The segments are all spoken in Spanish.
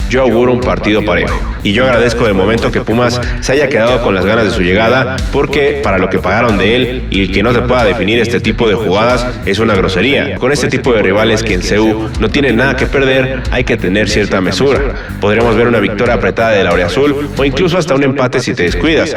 yo auguro un partido parejo. Y yo agradezco de momento que Pumas se haya quedado con las ganas de su llegada, porque para lo que pagaron de él y el que no se pueda definir este tipo de jugadas es una grosería. Con este tipo de rivales que en CU no tienen nada que perder, hay que tener cierta mesura. Podremos ver una victoria apretada de la Auriazul o incluso hasta un empate si te descuidas.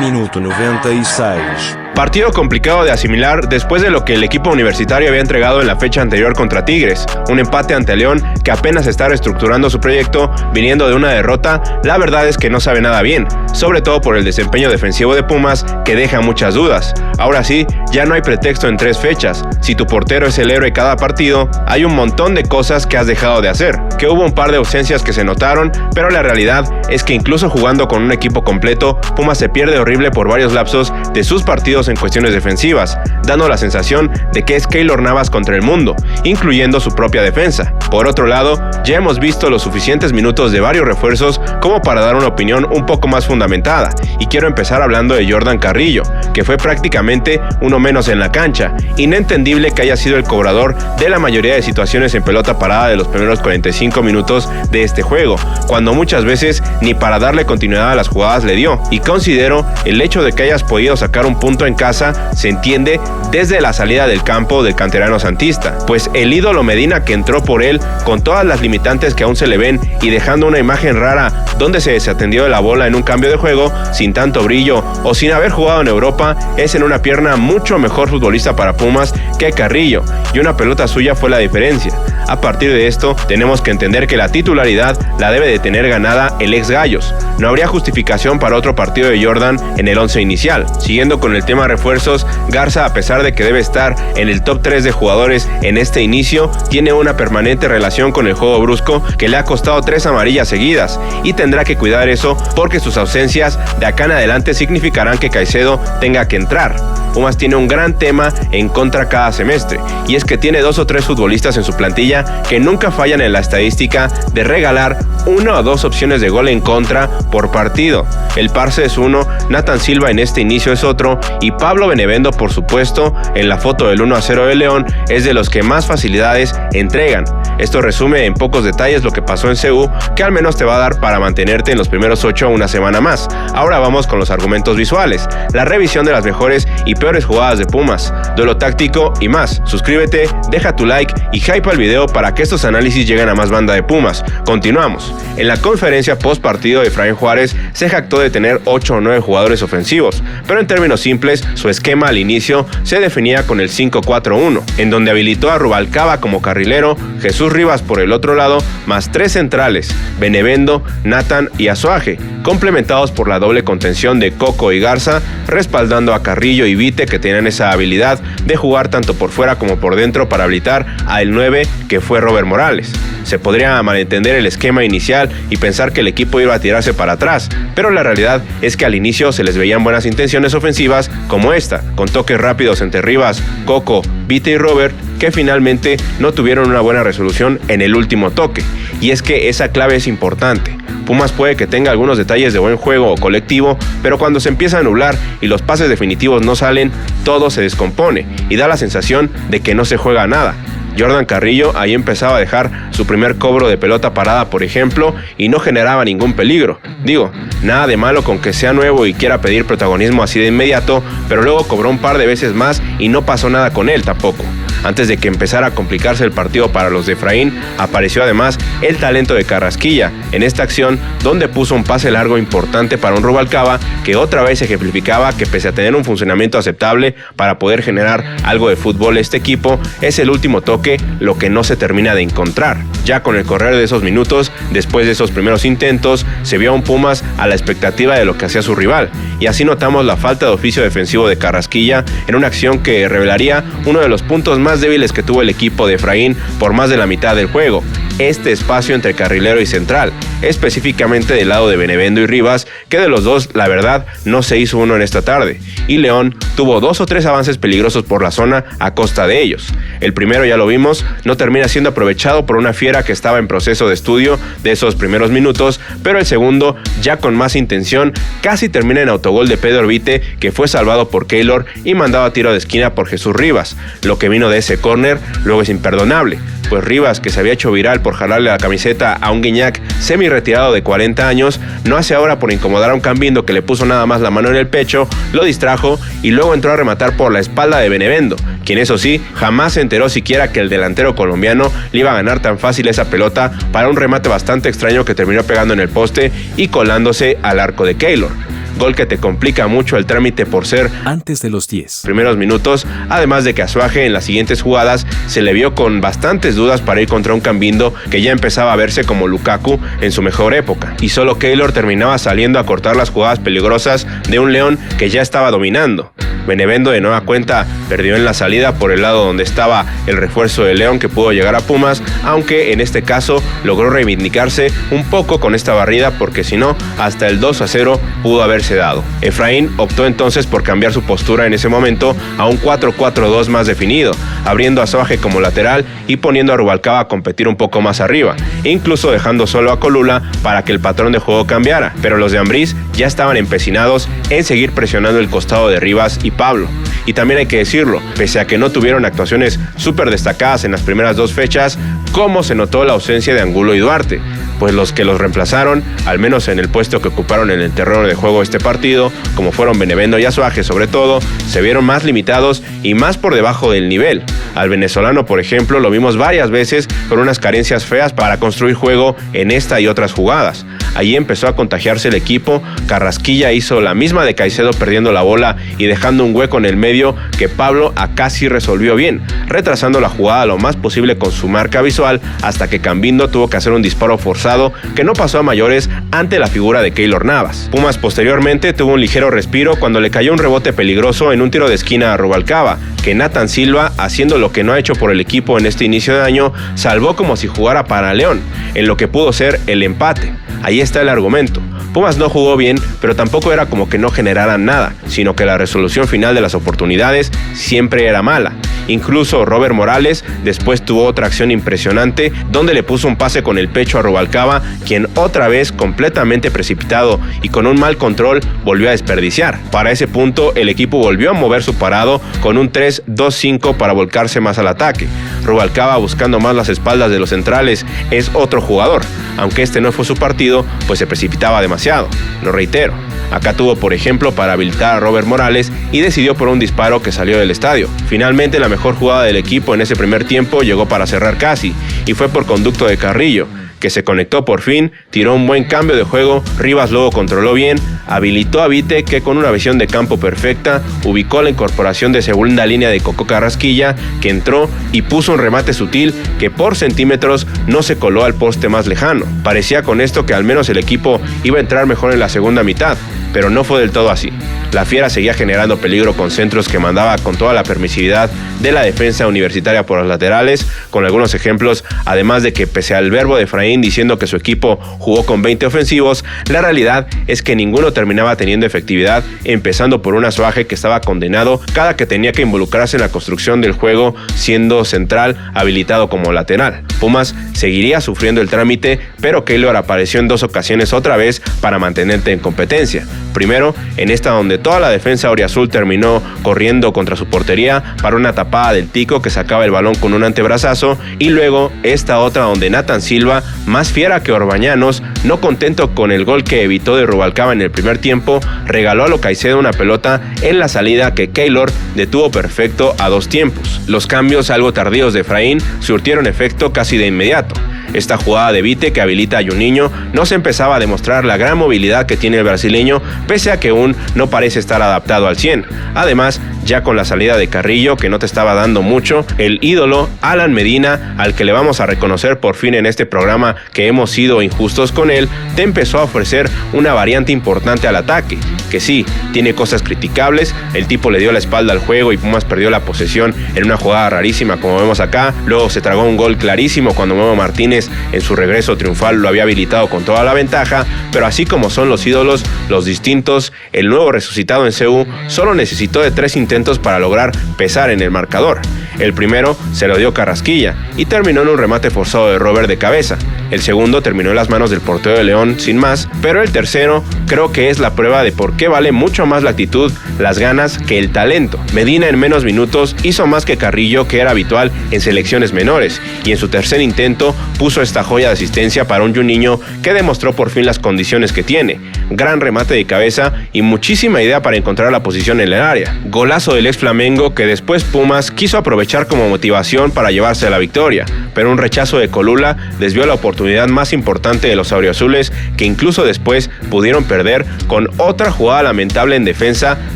Minuto 96. Partido complicado de asimilar después de lo que el equipo universitario había entregado en la fecha anterior contra Tigres. Un empate ante León que apenas está reestructurando su proyecto viniendo de una derrota. La verdad es que no sabe nada bien, sobre todo por el desempeño defensivo de Pumas que deja muchas dudas. Ahora sí, ya no hay pretexto en 3 fechas. Si tu portero es el héroe cada partido, hay un montón de cosas que has dejado de hacer. Que hubo un par de ausencias que se notaron, pero la realidad es que incluso jugando con un equipo completo, Pumas se pierde horrible por varios lapsos de sus partidos en cuestiones defensivas, dando la sensación de que es Keylor Navas contra el mundo, incluyendo su propia defensa. Por otro lado, ya hemos visto los suficientes minutos de varios refuerzos como para dar una opinión un poco más fundamentada, y quiero empezar hablando de Jordan Carrillo, que fue prácticamente uno menos en la cancha. Inentendible que haya sido el cobrador de la mayoría de situaciones en pelota parada de los primeros 45 minutos de este juego, cuando muchas veces ni para darle continuidad a las jugadas le dio, y considero el hecho de que hayas podido sacar un punto en casa se entiende desde la salida del campo del canterano santista, pues el ídolo Medina, que entró por él con todas las limitantes que aún se le ven y dejando una imagen rara donde se desatendió de la bola en un cambio de juego, sin tanto brillo o sin haber jugado en Europa, es en una pierna mucho mejor futbolista para Pumas que Carrillo, y una pelota suya fue la diferencia. A partir de esto, tenemos que entender que la titularidad la debe de tener ganada el ex Gallos. No habría justificación para otro partido de Jordan en el 11 inicial. Siguiendo con el tema refuerzos, Garza, a pesar de que debe estar en el top 3 de jugadores en este inicio, tiene una permanente relación con el juego brusco que le ha costado 3 amarillas seguidas, y tendrá que cuidar eso porque sus ausencias de acá en adelante significarán que Caicedo tenga que entrar. Pumas tiene un gran tema en contra cada semestre, y es que tiene 2 o 3 futbolistas en su plantilla que nunca fallan en la estadística de regalar 1 o 2 opciones de gol en contra por partido. El Parce es uno, Nathan Silva en este inicio es otro, y Pablo Benevendo, por supuesto, en la foto del 1-0 de León, es de los que más facilidades entregan. Esto resume en pocos detalles lo que pasó en CU, que al menos te va a dar para mantenerte en los primeros 8 una semana más. Ahora vamos con los argumentos visuales, la revisión de las mejores y peores jugadas de Pumas, duelo táctico y más. Suscríbete, deja tu like y hype al video para que estos análisis lleguen a más banda de Pumas. Continuamos. En la conferencia post partido, Efraín Juárez se jactó de tener 8 o 9 jugadores ofensivos, pero en términos simples, su esquema al inicio se definía con el 5-4-1, en donde habilitó a Rubalcaba como carrilero, Jesús Rivas por el otro lado, más 3 centrales, Benevendo, Nathan y Azuaje, complementados por la doble contención de Coco y Garza, respaldando a Carrillo y Vite, que tenían esa habilidad de jugar tanto por fuera como por dentro para habilitar a el 9, que fue Robert Morales. Se podría malentender el esquema inicial y pensar que el equipo iba a tirarse para atrás, pero la realidad es que al inicio se les veían buenas intenciones ofensivas como esta, con toques rápidos entre Rivas, Coco, Vite y Robert, que finalmente no tuvieron una buena resolución en el último toque. Y es que esa clave es importante. Pumas puede que tenga algunos detalles de buen juego o colectivo, pero cuando se empieza a nublar y los pases definitivos no salen, todo se descompone y da la sensación de que no se juega nada. Jordan Carrillo ahí empezaba a dejar su primer cobro de pelota parada, por ejemplo, y no generaba ningún peligro. Digo, nada de malo con que sea nuevo y quiera pedir protagonismo así de inmediato, pero luego cobró un par de veces más y no pasó nada con él tampoco. Antes de que empezara a complicarse el partido para los de Efraín, apareció además el talento de Carrasquilla en esta acción, donde puso un pase largo importante para un Rubalcaba que otra vez ejemplificaba que pese a tener un funcionamiento aceptable para poder generar algo de fútbol este equipo, es el último toque lo que no se termina de encontrar. Ya con el correr de esos minutos, después de esos primeros intentos, se vio a un Pumas a la expectativa de lo que hacía su rival, y así notamos la falta de oficio defensivo de Carrasquilla en una acción que revelaría uno de los puntos más débiles que tuvo el equipo de Efraín por más de la mitad del juego, este espacio entre carrilero y central, específicamente del lado de Benevendo y Rivas, que de los dos, la verdad, no se hizo uno en esta tarde, y León tuvo 2 o 3 avances peligrosos por la zona a costa de ellos. El primero, ya lo vimos, no termina siendo aprovechado por una fiera que estaba en proceso de estudio de esos primeros minutos, pero el segundo, ya con más intención, casi termina en autogol de Pedro Vite, que fue salvado por Keylor y mandado a tiro de esquina por Jesús Rivas. Lo que vino de de ese córner luego es imperdonable, pues Rivas, que se había hecho viral por jalarle la camiseta a un Guiñac semi-retirado de 40 años, no hace ahora por incomodar a un Cambindo que le puso nada más la mano en el pecho, lo distrajo y luego entró a rematar por la espalda de Benevendo, quien eso sí, jamás se enteró siquiera que el delantero colombiano le iba a ganar tan fácil esa pelota para un remate bastante extraño que terminó pegando en el poste y colándose al arco de Keylor. Gol que te complica mucho el trámite por ser antes de los 10 primeros minutos, además de que a Suaje en las siguientes jugadas se le vio con bastantes dudas para ir contra un Cambindo que ya empezaba a verse como Lukaku en su mejor época, y solo Keylor terminaba saliendo a cortar las jugadas peligrosas de un León que ya estaba dominando. Benevendo de nueva cuenta perdió en la salida por el lado donde estaba el refuerzo de León que pudo llegar a Pumas, aunque en este caso logró reivindicarse un poco con esta barrida porque si no, hasta el 2-0 pudo haberse dado. Efraín optó entonces por cambiar su postura en ese momento a un 4-4-2 más definido, abriendo a Suaje como lateral y poniendo a Rubalcaba a competir un poco más arriba, incluso dejando solo a Colula para que el patrón de juego cambiara, pero los de Ambriz ya estaban empecinados en seguir presionando el costado de Rivas y Pablo. Y también hay que decirlo, pese a que no tuvieron actuaciones súper destacadas en las primeras 2 fechas, cómo se notó la ausencia de Angulo y Duarte, pues los que los reemplazaron, al menos en el puesto que ocuparon en el terreno de juego este partido, como fueron Benevendo y Azuaje sobre todo, se vieron más limitados y más por debajo del nivel. Al venezolano, por ejemplo, lo vimos varias veces con unas carencias feas para construir juego en esta y otras jugadas. Allí empezó a contagiarse el equipo, Carrasquilla hizo la misma de Caicedo perdiendo la bola y dejando un hueco en el medio que Pablo acá sí resolvió bien, retrasando la jugada lo más posible con su marca visual hasta que Cambindo tuvo que hacer un disparo forzado que no pasó a mayores ante la figura de Keylor Navas. Pumas posteriormente tuvo un ligero respiro cuando le cayó un rebote peligroso en un tiro de esquina a Rubalcaba, que Nathan Silva, haciendo lo que no ha hecho por el equipo en este inicio de año, salvó como si jugara para León, en lo que pudo ser el empate. Ahí está el argumento. Pumas no jugó bien, pero tampoco era como que no generaran nada, sino que la resolución final de las oportunidades siempre era mala. Incluso Robert Morales después tuvo otra acción impresionante donde le puso un pase con el pecho a Rubalcaba, quien otra vez completamente precipitado y con un mal control volvió a desperdiciar. Para ese punto el equipo volvió a mover su parado con un 3-2-5 para volcarse más al ataque. Rubalcaba, buscando más las espaldas de los centrales, es otro jugador, aunque este no fue su partido, pues se precipitaba demasiado. Lo reitero, acá tuvo por ejemplo para habilitar a Robert Morales y decidió por un disparo que salió del estadio. Finalmente la mejor jugada del equipo en ese primer tiempo llegó para cerrar casi, y fue por conducto de Carrillo, que se conectó por fin, tiró un buen cambio de juego, Rivas luego controló bien, habilitó a Vite que con una visión de campo perfecta ubicó la incorporación de segunda línea de Coco Carrasquilla, que entró y puso un remate sutil que por centímetros no se coló al poste más lejano. Parecía con esto que al menos el equipo iba a entrar mejor en la segunda mitad, pero no fue del todo así. La Fiera seguía generando peligro con centros que mandaba con toda la permisividad de la defensa universitaria por los laterales, con algunos ejemplos, además de que pese al verbo de Efraín diciendo que su equipo jugó con 20 ofensivos, la realidad es que ninguno terminaba teniendo efectividad, empezando por un Azuaje que estaba condenado cada que tenía que involucrarse en la construcción del juego, siendo central habilitado como lateral. Pumas seguiría sufriendo el trámite, pero Keylor apareció en 2 ocasiones otra vez para mantenerte en competencia. Primero, en esta donde toda la defensa auriazul terminó corriendo contra su portería para una tapada del Tico que sacaba el balón con un antebrazazo, y luego esta otra donde Nathan Silva, más fiera que Orbañanos, no contento con el gol que evitó de Rubalcaba en el primer tiempo, regaló a Caicedo una pelota en la salida que Keylor detuvo perfecto a 2 tiempos. Los cambios algo tardíos de Efraín surtieron efecto casi de inmediato. Esta jugada de Vite que habilita a Juninho no se empezaba a demostrar la gran movilidad que tiene el brasileño, pese a que aún no parece estar adaptado al 100. Además, ya con la salida de Carrillo, que no te estaba dando mucho, el ídolo Alan Medina, al que le vamos a reconocer por fin en este programa que hemos sido injustos con él, te empezó a ofrecer una variante importante al ataque, que sí, tiene cosas criticables. El tipo le dio la espalda al juego y Pumas perdió la posesión en una jugada rarísima como vemos acá. Luego se tragó un gol clarísimo cuando Memo Martínez en su regreso triunfal lo había habilitado con toda la ventaja, pero así como son los ídolos, los distintos, el nuevo resucitado en CU solo necesitó de 3 intentos intentos para lograr pesar en el marcador. El primero se lo dio Carrasquilla y terminó en un remate forzado de Robert de cabeza. El segundo terminó en las manos del portero de León sin más, pero el tercero creo que es la prueba de por qué vale mucho más la actitud, las ganas que el talento. Medina en menos minutos hizo más que Carrillo, que era habitual en selecciones menores, y en su tercer intento puso esta joya de asistencia para un Juninho que demostró por fin las condiciones que tiene. Gran remate de cabeza y muchísima idea para encontrar la posición en el área. Golazo del ex Flamengo que después Pumas quiso aprovechar como motivación para llevarse a la victoria, pero un rechazo de Colula desvió la oportunidad más importante de los auriazules, que incluso después pudieron perder con otra jugada lamentable en defensa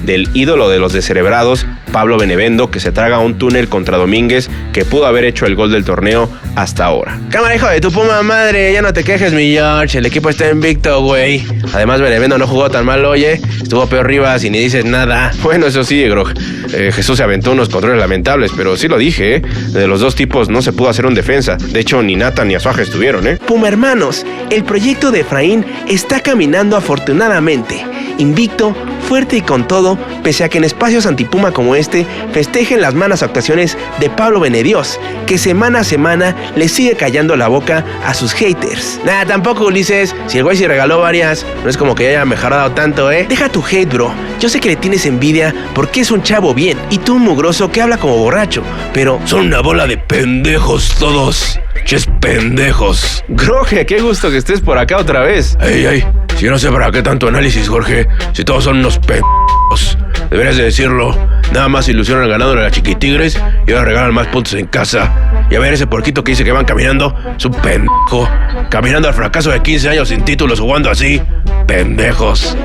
del ídolo de los descerebrados, Pablo Benevendo, que se traga un túnel contra Domínguez, que pudo haber hecho el gol del torneo hasta ahora. Cámara, hijo de tu puma madre, ya no te quejes, mi George, el equipo está invicto, güey. Además, Benevendo no jugó tan mal, oye, estuvo peor Rivas y ni dices nada. Bueno, eso sí, Grog, Jesús se aventó unos controles lamentables, pero sí lo dije, de los dos tipos no se pudo hacer un defensa. De hecho, ni Nathan ni Azuaje estuvieron, Puma hermanos, el proyecto de Efraín está caminando afortunadamente, invicto, fuerte y con todo, pese a que en espacios antipuma como este festejen las malas actuaciones de Pablo Benedios, que semana a semana le sigue callando la boca a sus haters. Nah, tampoco, Ulises, si el güey sí regaló varias, no es como que haya mejorado tanto, Deja tu hate, bro. Yo sé que le tienes envidia porque es un chavo bien, y tú un mugroso que habla como borracho, pero son una bola de pendejos todos. Ches pendejos. Groge, qué gusto que estés por acá otra vez. Ey, si yo no sé para qué tanto análisis, Jorge, si todos son unos pendejos. Deberías de decirlo. Nada más ilusionan ganando a la Chiquitigres y ahora regalan más puntos en casa. Y a ver, ese porquito que dice que van caminando, es un pendejo. Caminando al fracaso de 15 años sin títulos, jugando así. Pendejos.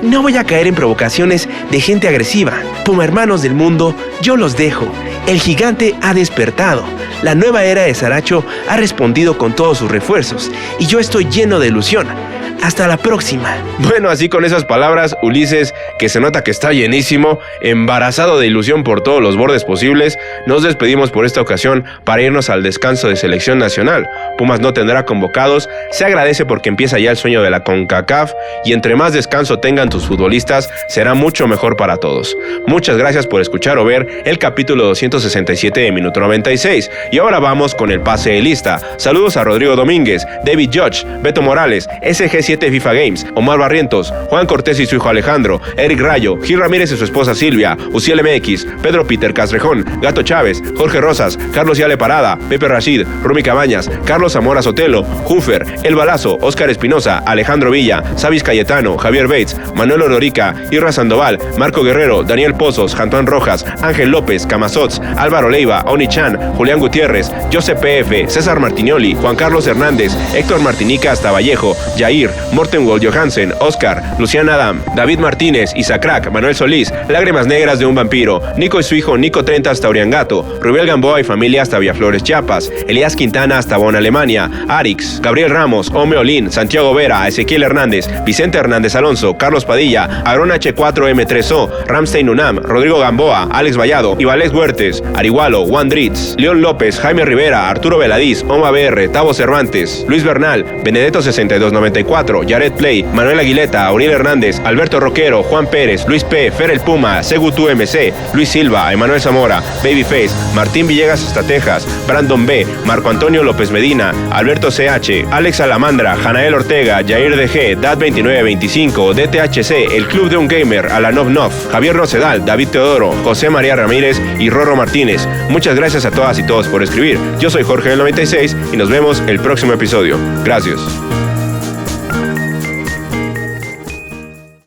No voy a caer en provocaciones de gente agresiva. Puma hermanos del mundo, yo los dejo. El gigante ha despertado. La nueva era de Saracho ha respondido con todos sus refuerzos. Y yo estoy lleno de ilusión. Hasta la próxima. Bueno, así con esas palabras, Ulises, que se nota que está llenísimo, embarazado de ilusión por todos los bordes posibles, nos despedimos por esta ocasión para irnos al descanso de selección nacional. Pumas no tendrá convocados, se agradece porque empieza ya el sueño de la CONCACAF y entre más descanso tengan tus futbolistas, será mucho mejor para todos. Muchas gracias por escuchar o ver el capítulo 267 de Minuto 96 y ahora vamos con el pase de lista. Saludos a Rodrigo Domínguez, David Judge, Beto Morales, SG7 FIFA Games, Omar Barrientos, Juan Cortés y su hijo Alejandro, Eric Rayo, Gil Ramírez y su esposa Silvia, Uciel MX, Pedro Peter Castrejón, Gato Chávez, Jorge Rosas, Carlos Yale Parada, Pepe Rashid, Rumi Cabañas, Carlos Zamora Sotelo, Jufer, El Balazo, Óscar Espinosa, Alejandro Villa, Sabis Cayetano, Javier Bates, Manuel Ordorica, Irra Sandoval, Marco Guerrero, Daniel Pozos, Antoine Rojas, Ángel López, Camazots, Álvaro Leiva, Oni Chan, Julián Gutiérrez, Josep PF, César Martinioli, Juan Carlos Hernández, Héctor Martinica hasta Vallejo, Jair, Morten Wold Johansen, Oscar, Lucián Adam, David Martínez, Isacrac, Manuel Solís, Lágrimas Negras de un Vampiro, Nico y su hijo Nico 30 hasta Oriangato, Rubiel Gamboa y familia hasta Villaflores, Chiapas, Elías Quintana hasta Bonn, Alemania, Arix, Gabriel Ramos, Ome Olín, Santiago Vera, Ezequiel Hernández, Vicente Hernández Alonso, Carlos Padilla, Aaron H4M3O, Ramstein Unam, Rodrigo Gamboa, Alex Vallado, Ivalés Huertes, Arihualo, Juan Dritz, León López, Jaime Rivera, Arturo Veladís, Oma BR, Tavo Cervantes, Luis Bernal, Benedetto 6294, Jared Play, Manuel Aguileta, Auriel Hernández, Alberto Roquero, Juan Pérez, Luis P, Fer el Puma, Segutu MC, Luis Silva, Emanuel Zamora, Babyface, Martín Villegas hasta Texas, Brandon B, Marco Antonio López Medina, Alberto CH, Alex Alamandra, Janael Ortega, Jair DG, DAT2925, DTHC, El Club de un Gamer, Alanov Nov, Javier Rosedal, David Teodoro, José María Ramírez y Rorro Martínez. Muchas gracias a todas y todos por escribir. Yo soy Jorge del 96 y nos vemos el próximo episodio. Gracias.